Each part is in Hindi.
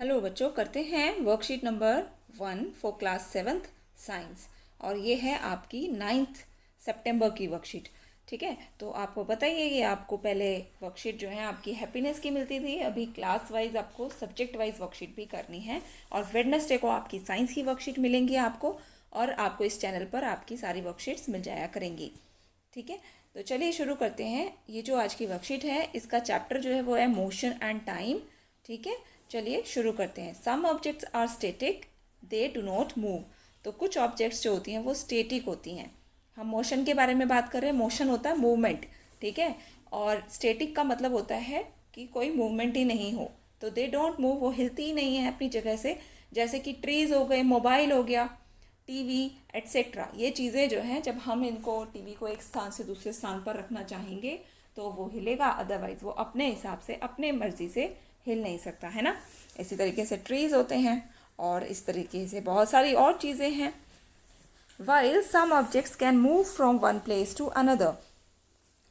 हेलो बच्चों, करते हैं worksheet number 1 for class 7th science. और ये है आपकी 9th सितंबर की वर्कशीट। ठीक है, तो आपको बताइए, ये आपको पहले वर्कशीट जो है आपकी हैप्पीनेस की मिलती थी, अभी क्लास वाइज आपको सब्जेक्ट वाइज वर्कशीट भी करनी है। और वेडनेसडे को आपकी साइंस की वर्कशीट मिलेंगी आपको, और आपको इस चैनल पर आपकी सारी वर्कशीट्स मिल जाया करेंगी। ठीक है, तो चलिए शुरू करते हैं। ये जो आज की वर्कशीट है, इसका चैप्टर जो है वो है मोशन एंड टाइम। ठीक है, चलिए शुरू करते हैं। Some objects are static, they do not move. तो कुछ ऑब्जेक्ट्स जो होती हैं वो स्टेटिक होती हैं। हम मोशन के बारे में बात कर रहे हैं। मोशन होता है मूवमेंट, ठीक है, और स्टेटिक का मतलब होता है कि कोई मूवमेंट ही नहीं हो। तो दे डोंट मूव, वो हिलती ही नहीं है अपनी जगह से। जैसे कि ट्रीज हो गए, मोबाइल हो गया, टीवी एट्सेट्रा। ये चीज़ें जो हैं, जब हम इनको टीवी को एक स्थान से दूसरे स्थान पर रखना चाहेंगे तो वो हिलेगा, अदरवाइज वो अपने हिसाब से अपने मर्जी से हिल नहीं सकता, है ना। इसी तरीके से ट्रीज होते हैं, और इस तरीके से बहुत सारी और चीज़ें हैं। While some objects can move from one place to another.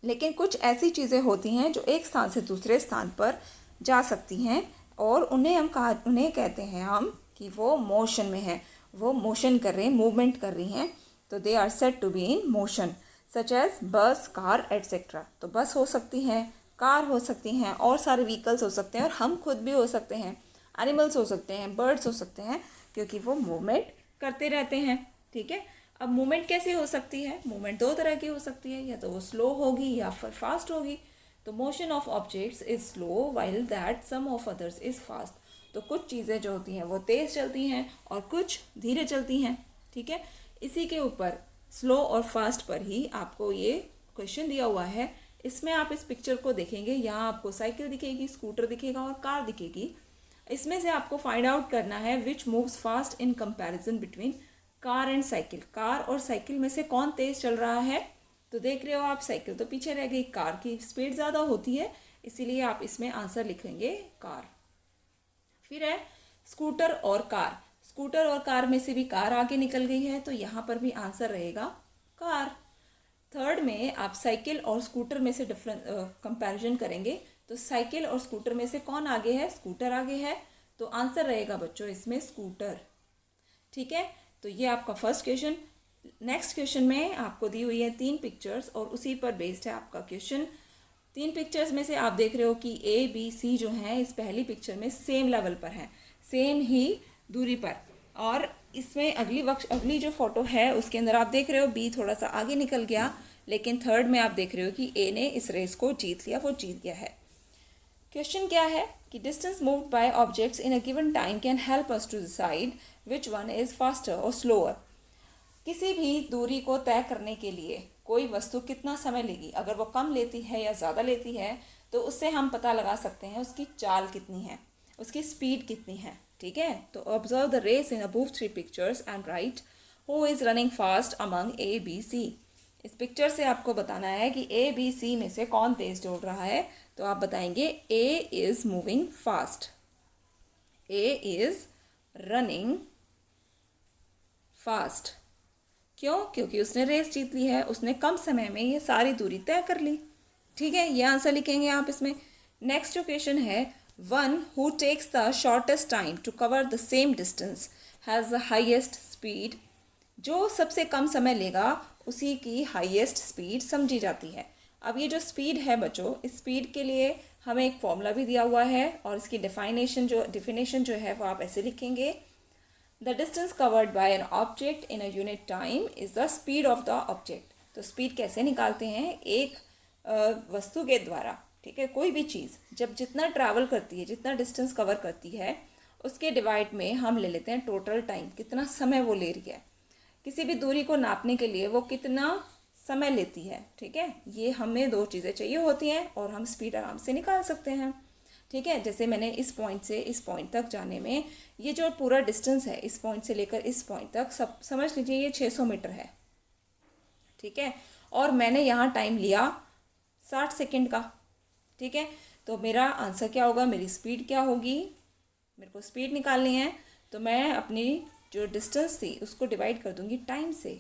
लेकिन कुछ ऐसी चीज़ें होती हैं जो एक स्थान से दूसरे स्थान पर जा सकती हैं, और उन्हें कहते हैं हम कि वो मोशन में हैं, वो मोशन कर रहे हैं, मूवमेंट कर रही हैं। तो they are said to be in motion, such as bus, car etcetera. तो बस हो सकती हैं, कार हो सकती हैं, और सारे व्हीकल्स हो सकते हैं, और हम खुद भी हो सकते हैं, एनिमल्स हो सकते हैं, बर्ड्स हो सकते हैं, क्योंकि वो मूवमेंट करते रहते हैं। ठीक है, अब मूवमेंट कैसे हो सकती है? मूवमेंट दो तरह की हो सकती है, या तो वो स्लो होगी या फिर फास्ट होगी। तो motion of objects is slow while that some of others is fast. तो कुछ चीज़ें जो होती हैं वो तेज़ चलती हैं और कुछ धीरे चलती हैं। ठीक है, इसी के ऊपर स्लो और फास्ट पर ही आपको ये क्वेश्चन दिया हुआ है। इसमें आप इस पिक्चर को देखेंगे, यहाँ आपको साइकिल दिखेगी, स्कूटर दिखेगा और कार दिखेगी। इसमें से आपको फाइंड आउट करना है विच moves fast in comparison between car and cycle. Car और साइकिल में से कौन तेज चल रहा है? तो देख रहे हो आप, साइकिल तो पीछे रह गई, कार की स्पीड ज़्यादा होती है, इसीलिए आप इसमें आंसर लिखेंगे कार। फिर है स्कूटर और कार। स्कूटर और कार में से भी कार आगे निकल गई है, तो यहाँ पर भी आंसर रहेगा कार। थर्ड में आप साइकिल और स्कूटर में से डिफरेंस कंपैरिजन करेंगे, तो साइकिल और स्कूटर में से कौन आगे है? स्कूटर आगे है, तो आंसर रहेगा बच्चों इसमें स्कूटर। ठीक है, तो ये आपका फर्स्ट क्वेश्चन। नेक्स्ट क्वेश्चन में आपको दी हुई है 3 पिक्चर्स, और उसी पर बेस्ड है आपका क्वेश्चन। 3 पिक्चर्स में से आप देख रहे हो कि ए बी सी जो है इस पहली पिक्चर में सेम लेवल पर है, सेम ही दूरी पर। और इसमें अगली जो फोटो है उसके अंदर आप देख रहे हो बी थोड़ा सा आगे निकल गया, लेकिन थर्ड में आप देख रहे हो कि ए ने इस रेस को जीत लिया, वो जीत गया है। क्वेश्चन क्या है कि distance moved by objects in a given time can help us to decide which one is faster और स्लोअर। किसी भी दूरी को तय करने के लिए कोई वस्तु कितना समय लेगी, अगर वो कम लेती है या ज़्यादा लेती है, तो उससे हम पता लगा सकते हैं उसकी चाल कितनी है, उसकी स्पीड कितनी है। ठीक है, तो observe the race in above 3 pictures and write who is running fast among A B C. इस पिक्चर से आपको बताना है कि ए बी सी में से कौन तेज दौड़ रहा है। तो आप बताएंगे A is moving fast, A is running fast. क्यों? क्योंकि उसने रेस जीत ली है, उसने कम समय में ये सारी दूरी तय कर ली। ठीक है, ये आंसर लिखेंगे आप इसमें। नेक्स्ट जो क्वेश्चन है, one who takes the shortest time to cover the same distance has the highest speed. जो सबसे कम समय लेगा उसी की हाईएस्ट स्पीड समझी जाती है। अब ये जो स्पीड है बच्चों, इस स्पीड के लिए हमें एक फॉर्मूला भी दिया हुआ है, और इसकी डिफिनेशन जो है वो आप ऐसे लिखेंगे, the distance covered by an object in a unit time is the speed of the object. तो स्पीड कैसे निकालते हैं? एक वस्तु के द्वारा। ठीक है, कोई भी चीज़ जब जितना ट्रैवल करती है, जितना डिस्टेंस कवर करती है, उसके डिवाइड में हम ले लेते हैं टोटल टाइम, कितना समय वो ले रही है। किसी भी दूरी को नापने के लिए वो कितना समय लेती है। ठीक है, ये हमें 2 चीज़ें चाहिए होती हैं, और हम स्पीड आराम से निकाल सकते हैं। ठीक है, जैसे मैंने इस पॉइंट से इस पॉइंट तक जाने में, ये जो पूरा डिस्टेंस है इस पॉइंट से लेकर इस पॉइंट तक, सब समझ लीजिए ये 600 मीटर है। ठीक है, और मैंने यहाँ टाइम लिया 60 सेकेंड का। ठीक है, तो मेरा आंसर क्या होगा, मेरी स्पीड क्या होगी? मेरे को स्पीड निकालनी है, तो मैं अपनी जो डिस्टेंस थी उसको डिवाइड कर दूंगी टाइम से,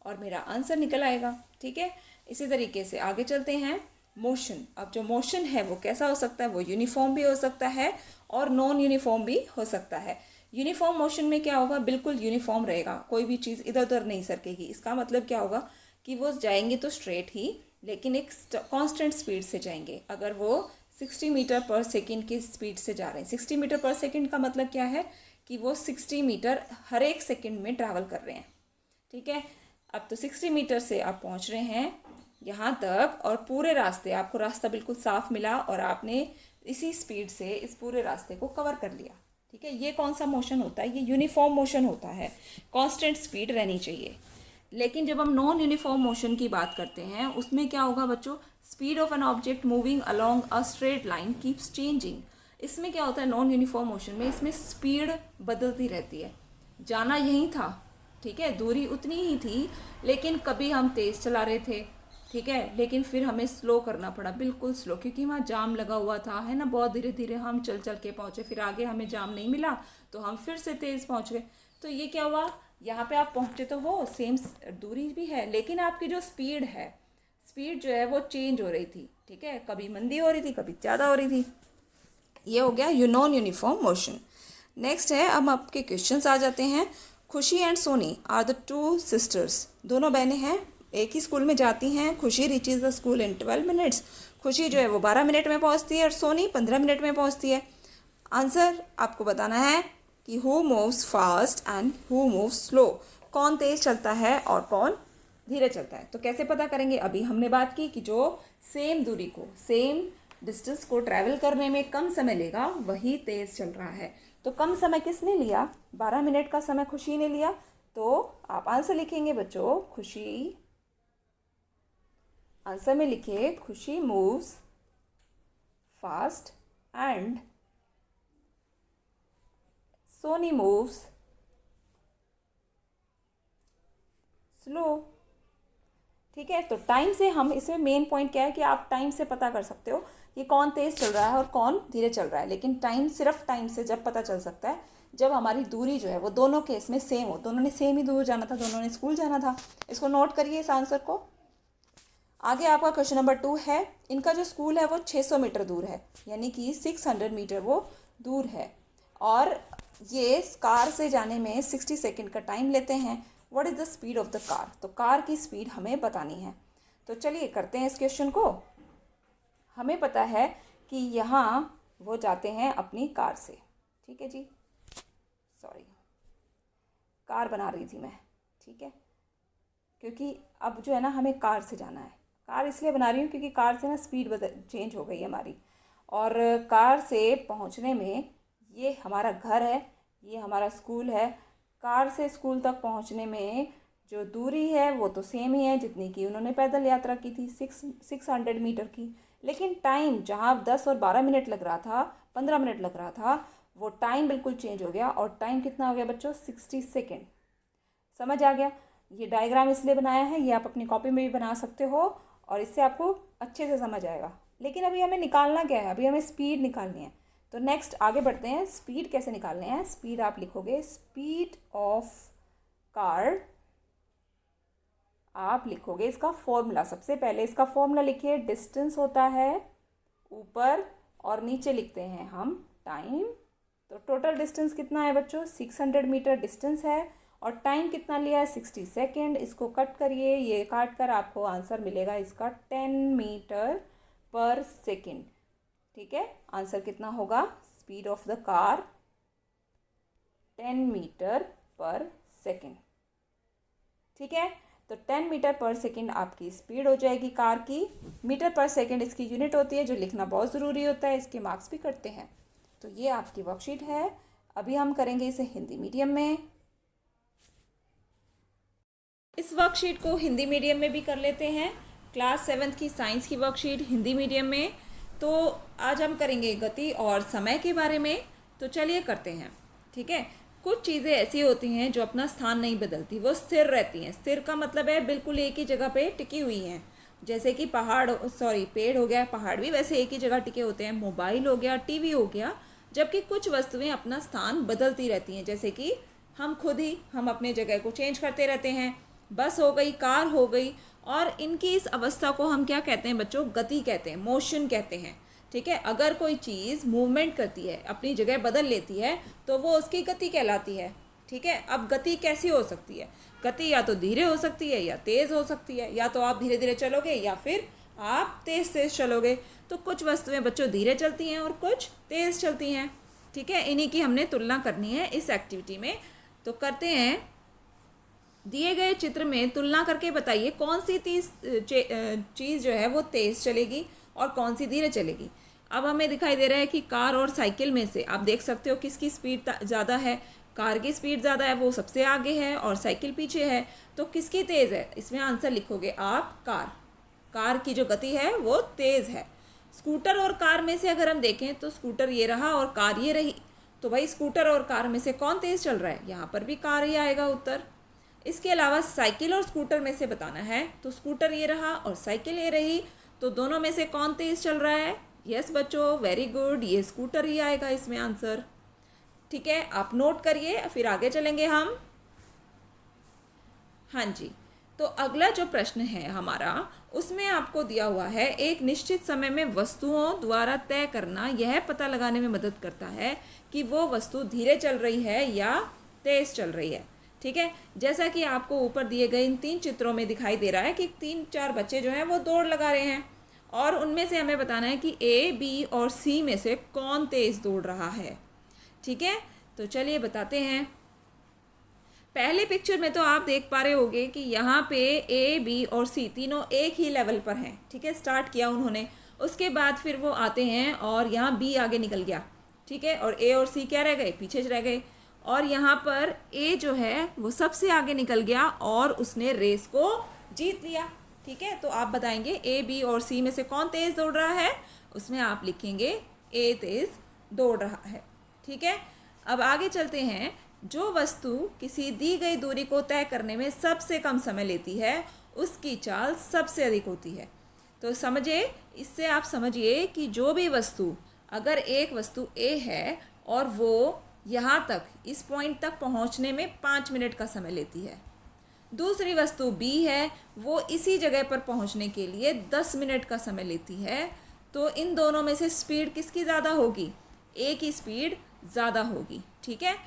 और मेरा आंसर निकल आएगा। ठीक है, इसी तरीके से आगे चलते हैं। मोशन, अब जो मोशन है वो कैसा हो सकता है? वो यूनिफॉर्म भी हो सकता है और नॉन यूनिफॉर्म भी हो सकता है। यूनिफॉर्म मोशन में क्या होगा, बिल्कुल यूनिफॉर्म रहेगा, कोई भी चीज़ इधर उधर नहीं सरकेगी। इसका मतलब क्या होगा कि वो जाएंगे तो स्ट्रेट ही, लेकिन एक कांस्टेंट स्पीड से जाएंगे। अगर वो 60 मीटर पर सेकंड की स्पीड से जा रहे हैं, 60 मीटर पर सेकंड का मतलब क्या है कि वो 60 मीटर हर एक सेकंड में ट्रैवल कर रहे हैं। ठीक है, अब तो 60 मीटर से आप पहुंच रहे हैं यहाँ तक, और पूरे रास्ते आपको रास्ता बिल्कुल साफ मिला और आपने इसी स्पीड से इस पूरे रास्ते को कवर कर लिया। ठीक है, ये कौन सा मोशन होता है, ये यूनिफॉर्म मोशन होता है, कांस्टेंट स्पीड रहनी चाहिए। लेकिन जब हम नॉन यूनिफॉर्म मोशन की बात करते हैं, उसमें क्या होगा बच्चों, speed of an object moving along a straight line keeps changing. इसमें क्या होता है नॉन यूनिफॉर्म मोशन में, इसमें स्पीड बदलती रहती है। जाना यही था, ठीक है, दूरी उतनी ही थी, लेकिन कभी हम तेज़ चला रहे थे, ठीक है, लेकिन फिर हमें स्लो करना पड़ा, बिल्कुल स्लो, क्योंकि वहाँ जाम लगा हुआ था, है ना, बहुत धीरे धीरे हम चल चल के पहुँचे, फिर आगे हमें जाम नहीं मिला तो हम फिर से तेज़ पहुँच गए। तो ये क्या हुआ, यहाँ पे आप पहुँचे तो हो, सेम दूरी भी है, लेकिन आपकी जो स्पीड है, स्पीड जो है वो चेंज हो रही थी। ठीक है, कभी मंदी हो रही थी, कभी ज़्यादा हो रही थी। ये हो गया नॉन यूनिफॉर्म मोशन। नेक्स्ट है, अब आपके क्वेश्चंस आ जाते हैं। Khushi and Soni are the two sisters, दोनों बहनें हैं, एक ही स्कूल में जाती हैं। खुशी reaches the school in 12 minutes, खुशी जो है वो 12 मिनट में पहुंचती है और सोनी 15 मिनट में पहुंचती है। आंसर आपको बताना है कि who moves fast and who moves slow, कौन तेज चलता है और कौन धीरे चलता है। तो कैसे पता करेंगे, अभी हमने बात की कि जो सेम दूरी को, सेम डिस्टेंस को ट्रैवल करने में कम समय लेगा वही तेज चल रहा है। तो कम समय किसने लिया, 12 मिनट का समय खुशी ने लिया। तो आप आंसर लिखेंगे बच्चों, खुशी, आंसर में लिखिए खुशी moves fast and Soni moves slow. ठीक है, तो टाइम से हम, इसमें मेन पॉइंट क्या है कि आप टाइम से पता कर सकते हो कि कौन तेज़ चल रहा है और कौन धीरे चल रहा है। लेकिन टाइम, सिर्फ टाइम से जब पता चल सकता है जब हमारी दूरी जो है वो दोनों केस में सेम हो, दोनों ने सेम ही दूर जाना था, दोनों ने स्कूल जाना था। इसको नोट करिए इस आंसर को। आगे आपका क्वेश्चन नंबर 2 है, इनका जो स्कूल है वो 600 मीटर दूर है, यानी कि 600 मीटर वो दूर है, और ये कार से जाने में 60 सेकेंड का टाइम लेते हैं। What is the speed of the car, तो कार की स्पीड हमें बतानी है। तो चलिए करते हैं इस क्वेश्चन को। हमें पता है कि यहाँ वो जाते हैं अपनी कार से, ठीक है जी, सॉरी कार बना रही थी मैं, ठीक है, क्योंकि अब जो है ना हमें कार से जाना है। कार इसलिए बना रही हूँ क्योंकि कार से ना स्पीड चेंज हो गई है हमारी, और कार से पहुँचने में, ये हमारा घर है, ये हमारा स्कूल है, कार से स्कूल तक पहुँचने में जो दूरी है वो तो सेम ही है जितनी कि उन्होंने पैदल यात्रा की थी, 600 मीटर की। लेकिन टाइम जहाँ 10 और 12 मिनट लग रहा था, 15 मिनट लग रहा था, वो टाइम बिल्कुल चेंज हो गया, और टाइम कितना हो गया बच्चों, 60 सेकेंड। समझ आ गया। ये डायग्राम इसलिए बनाया है, ये आप अपनी कॉपी में भी बना सकते हो और इससे आपको अच्छे से समझ आएगा। लेकिन अभी हमें निकालना क्या है, अभी हमें स्पीड निकालनी है। तो नेक्स्ट आगे बढ़ते हैं, स्पीड कैसे निकालने हैं। स्पीड आप लिखोगे, स्पीड ऑफ कार, आप लिखोगे इसका फॉर्मूला। सबसे पहले इसका फॉर्मूला लिखिए, डिस्टेंस होता है ऊपर और नीचे लिखते हैं हम टाइम। तो टोटल डिस्टेंस कितना है बच्चों, 600 मीटर डिस्टेंस है, और टाइम कितना लिया है, 60 सेकेंड। इसको कट करिए, ये काट कर आपको आंसर मिलेगा इसका 10 मीटर पर सेकेंड। ठीक है, आंसर कितना होगा, speed of the car 10 meter per second. ठीक है, तो 10 मीटर पर सेकेंड आपकी स्पीड हो जाएगी कार की। मीटर पर सेकेंड इसकी यूनिट होती है, जो लिखना बहुत ज़रूरी होता है, इसके मार्क्स भी कटते हैं। तो ये आपकी वर्कशीट है। अभी हम करेंगे इसे हिंदी मीडियम में। इस वर्कशीट को हिंदी मीडियम में भी कर लेते हैं, क्लास 7th की साइंस की वर्कशीट हिंदी मीडियम में। तो आज हम करेंगे गति और समय के बारे में। तो चलिए करते हैं। ठीक है, कुछ चीज़ें ऐसी होती हैं जो अपना स्थान नहीं बदलती, वो स्थिर रहती हैं। स्थिर का मतलब है बिल्कुल एक ही जगह पे टिकी हुई हैं, जैसे कि पेड़ हो गया, पहाड़ भी वैसे एक ही जगह टिके होते हैं, मोबाइल हो गया, टीवी हो गया। जबकि कुछ वस्तुएं अपना स्थान बदलती रहती हैं, जैसे कि हम खुद ही, हम अपने जगह को चेंज करते रहते हैं। बस हो गई, कार हो गई, और इनकी इस अवस्था को हम क्या कहते हैं बच्चों, गति कहते हैं, मोशन कहते हैं। ठीक है। अगर कोई चीज़ मूवमेंट करती है, अपनी जगह बदल लेती है, तो वो उसकी गति कहलाती है। ठीक है। अब गति कैसी हो सकती है? गति या तो धीरे हो सकती है या तेज़ हो सकती है, या तो आप धीरे धीरे चलोगे या फिर आप तेज़ तेज़ चलोगे। तो कुछ वस्तुएं बच्चों धीरे चलती हैं और कुछ तेज़ चलती हैं। ठीक है। इन्हीं की हमने तुलना करनी है इस एक्टिविटी में। तो करते हैं। दिए गए चित्र में तुलना करके बताइए कौन सी चीज़ जो है वो तेज़ चलेगी और कौन सी धीरे चलेगी। अब हमें दिखाई दे रहा है कि कार और साइकिल में से आप देख सकते हो किसकी स्पीड ज़्यादा है। कार की स्पीड ज़्यादा है, वो सबसे आगे है, और साइकिल पीछे है। तो किसकी तेज़ है? इसमें आंसर लिखोगे आप कार। कार की जो गति है वो तेज़ है। स्कूटर और कार में से अगर हम देखें तो स्कूटर ये रहा और कार ये रही। तो भाई स्कूटर और कार में से कौन तेज़ चल रहा है? यहाँ पर भी कार ही आएगा उत्तर। इसके अलावा साइकिल और स्कूटर में से बताना है, तो स्कूटर ये रहा और साइकिल ये रही। तो दोनों में से कौन तेज़ चल रहा है? यस बच्चों, वेरी गुड, ये स्कूटर ही आएगा इसमें आंसर। ठीक है, आप नोट करिए, फिर आगे चलेंगे हम। हाँ जी। तो अगला जो प्रश्न है हमारा, उसमें आपको दिया हुआ है एक निश्चित समय में वस्तुओं द्वारा तय करना यह पता लगाने में मदद करता है कि वो वस्तु धीरे चल रही है या तेज़ चल रही है। ठीक है। जैसा कि आपको ऊपर दिए गए इन 3 चित्रों में दिखाई दे रहा है कि 3-4 बच्चे जो हैं वो दौड़ लगा रहे हैं, और उनमें से हमें बताना है कि ए, बी और सी में से कौन तेज़ दौड़ रहा है। ठीक है। तो चलिए बताते हैं। पहले पिक्चर में तो आप देख पा रहे होंगे कि यहाँ पे ए, बी और सी तीनों एक ही लेवल पर हैं। ठीक है। स्टार्ट किया उन्होंने, उसके बाद फिर वो आते हैं और यहाँ बी आगे निकल गया। ठीक है। और ए और सी क्या रह गए? पीछे रह गए। और यहाँ पर ए जो है वो सबसे आगे निकल गया और उसने रेस को जीत लिया। ठीक है। तो आप बताएंगे ए, बी और सी में से कौन तेज़ दौड़ रहा है? उसमें आप लिखेंगे ए तेज़ दौड़ रहा है। ठीक है। अब आगे चलते हैं। जो वस्तु किसी दी गई दूरी को तय करने में सबसे कम समय लेती है उसकी चाल सबसे अधिक होती है। तो समझिए, इससे आप समझिए कि जो भी वस्तु, अगर एक वस्तु ए है और वो यहाँ तक इस पॉइंट तक पहुँचने में 5 मिनट का समय लेती है, दूसरी वस्तु बी है, वो इसी जगह पर पहुँचने के लिए 10 मिनट का समय लेती है, तो इन दोनों में से स्पीड किसकी ज़्यादा होगी? ए की स्पीड ज़्यादा होगी। ठीक है।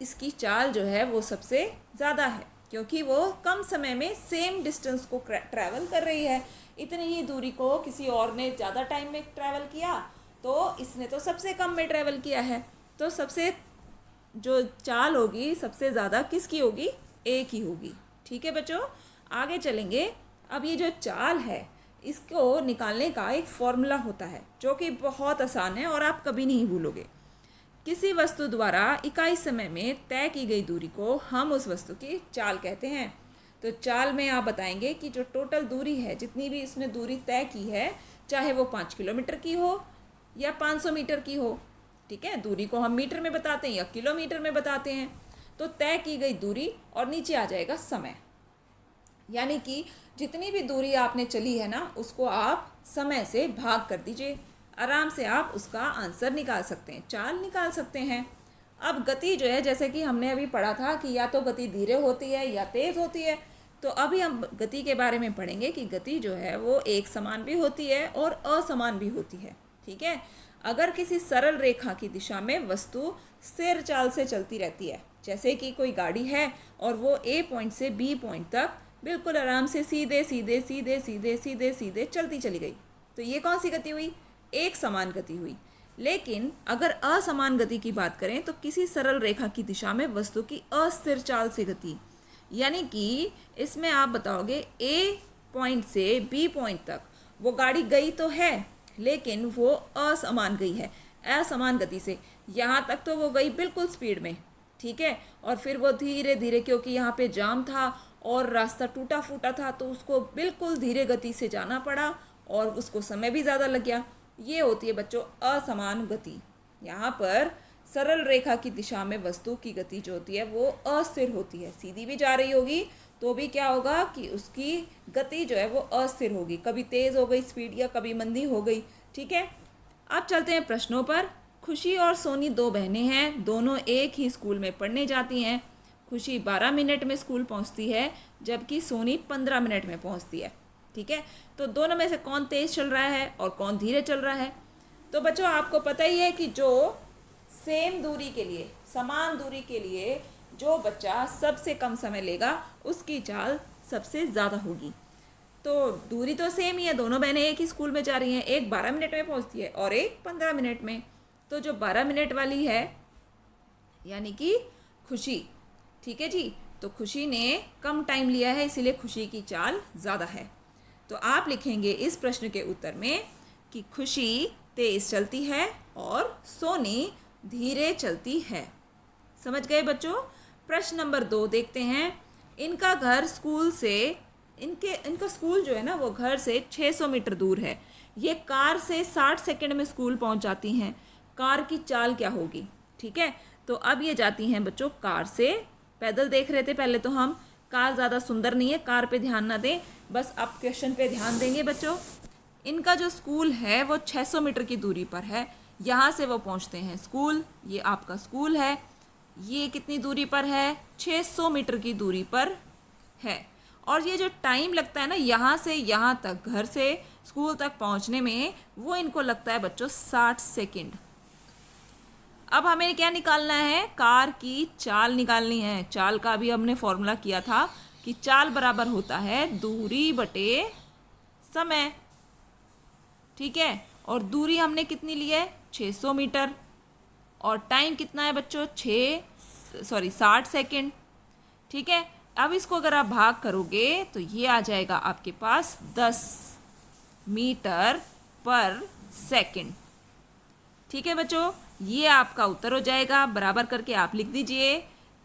इसकी चाल जो है वो सबसे ज़्यादा है, क्योंकि वो कम समय में सेम डिस्टेंस को ट्रैवल कर रही है। इतनी ही दूरी को किसी और ने ज़्यादा टाइम में ट्रैवल किया, तो इसने तो सबसे कम में ट्रैवल किया है। तो सबसे जो चाल होगी सबसे ज़्यादा किसकी होगी? ए की होगी। ठीक है बच्चों, आगे चलेंगे। अब ये जो चाल है इसको निकालने का एक फॉर्मूला होता है जो कि बहुत आसान है और आप कभी नहीं भूलोगे। किसी वस्तु द्वारा इकाई समय में तय की गई दूरी को हम उस वस्तु की चाल कहते हैं। तो चाल में आप बताएंगे कि जो टोटल दूरी है, जितनी भी इसने दूरी तय की है, चाहे वो 5 किलोमीटर की हो या 500 मीटर की हो। ठीक है। दूरी को हम मीटर में बताते हैं या किलोमीटर में बताते हैं। तो तय की गई दूरी और नीचे आ जाएगा समय, यानी कि जितनी भी दूरी आपने चली है ना, उसको आप समय से भाग कर दीजिए। आराम से आप उसका आंसर निकाल सकते हैं, चाल निकाल सकते हैं। अब गति जो है, जैसे कि हमने अभी पढ़ा था कि या तो गति धीरे होती है या तेज़ होती है, तो अभी हम गति के बारे में पढ़ेंगे कि गति जो है वो एक समान भी होती है और असमान भी होती है। ठीक है। अगर किसी सरल रेखा की दिशा में वस्तु स्थिर चाल से चलती रहती है, जैसे कि कोई गाड़ी है और वो ए पॉइंट से बी पॉइंट तक बिल्कुल आराम से सीधे सीधे सीधे सीधे सीधे सीधे चलती चली गई, तो ये कौन सी गति हुई? एक समान गति हुई। लेकिन अगर असमान गति की बात करें तो किसी सरल रेखा की दिशा में वस्तु की अस्थिर चाल से गति, यानी कि इसमें आप बताओगे ए पॉइंट से बी पॉइंट तक वो गाड़ी गई तो है, लेकिन वो असमान गई है, असमान गति से। यहाँ तक तो वो गई बिल्कुल स्पीड में। ठीक है। और फिर वो धीरे धीरे, क्योंकि यहाँ पे जाम था और रास्ता टूटा फूटा था, तो उसको बिल्कुल धीरे गति से जाना पड़ा और उसको समय भी ज़्यादा लग गया। ये होती है बच्चों असमान गति। यहाँ पर सरल रेखा की दिशा में वस्तु की गति जो होती है वो अस्थिर होती है। सीधी भी जा रही होगी तो भी क्या होगा कि उसकी गति जो है वो अस्थिर होगी, कभी तेज़ हो गई स्पीड या कभी मंदी हो गई। ठीक है। अब चलते हैं प्रश्नों पर। खुशी और सोनी 2 बहनें हैं, दोनों एक ही स्कूल में पढ़ने जाती हैं। खुशी 12 मिनट में स्कूल पहुंचती है, जबकि सोनी 15 मिनट में पहुंचती है। ठीक है। तो दोनों में से कौन तेज़ चल रहा है और कौन धीरे चल रहा है? तो बच्चों आपको पता ही है कि जो सेम दूरी के लिए, समान दूरी के लिए जो बच्चा सबसे कम समय लेगा उसकी चाल सबसे ज़्यादा होगी। तो दूरी तो सेम ही है, दोनों बहनें एक ही स्कूल में जा रही हैं, एक 12 मिनट में पहुंचती है और एक 15 मिनट में। तो जो 12 मिनट वाली है यानी कि खुशी, ठीक है जी, तो खुशी ने कम टाइम लिया है, इसीलिए खुशी की चाल ज़्यादा है। तो आप लिखेंगे इस प्रश्न के उत्तर में कि खुशी तेज चलती है और सोनी धीरे चलती है। समझ गए बच्चों? प्रश्न नंबर 2 देखते हैं। इनका घर स्कूल से इनका स्कूल जो है ना वो घर से 600 मीटर दूर है। ये कार से 60 सेकंड में स्कूल पहुंच जाती हैं। कार की चाल क्या होगी? ठीक है, तो अब ये जाती हैं बच्चों कार से। पैदल देख रहे थे पहले तो हम, कार ज़्यादा सुंदर नहीं है, कार पे ध्यान ना दें, बस आप क्वेश्चन पे ध्यान देंगे बच्चों। इनका जो स्कूल है वो 600 मीटर की दूरी पर है। यहाँ से वो पहुँचते हैं स्कूल, ये आपका स्कूल है। ये कितनी दूरी पर है? 600 मीटर की दूरी पर है। और ये जो टाइम लगता है ना यहाँ से यहाँ तक, घर से स्कूल तक पहुँचने में, वो इनको लगता है बच्चों 60 सेकंड। अब हमें क्या निकालना है? कार की चाल निकालनी है। चाल का भी हमने फॉर्मूला किया था कि चाल बराबर होता है दूरी बटे समय, ठीक है। और दूरी हमने कितनी ली है? 600 मीटर। और टाइम कितना है बच्चों? 60 सेकंड, ठीक है। अब इसको अगर आप भाग करोगे तो ये आ जाएगा आपके पास 10 मीटर पर सेकंड, ठीक है बच्चों। ये आपका उत्तर हो जाएगा, बराबर करके आप लिख दीजिए।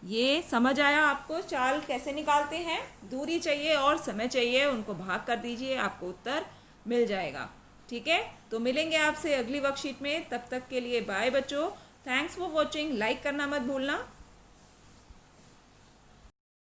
ये समझ आया आपको चाल कैसे निकालते हैं? दूरी चाहिए और समय चाहिए, उनको भाग कर दीजिए, आपको उत्तर मिल जाएगा, ठीक है। तो मिलेंगे आपसे अगली वर्कशीट में, तब तक के लिए बाय बच्चों। Thanks for watching. लाइक करना मत भूलना।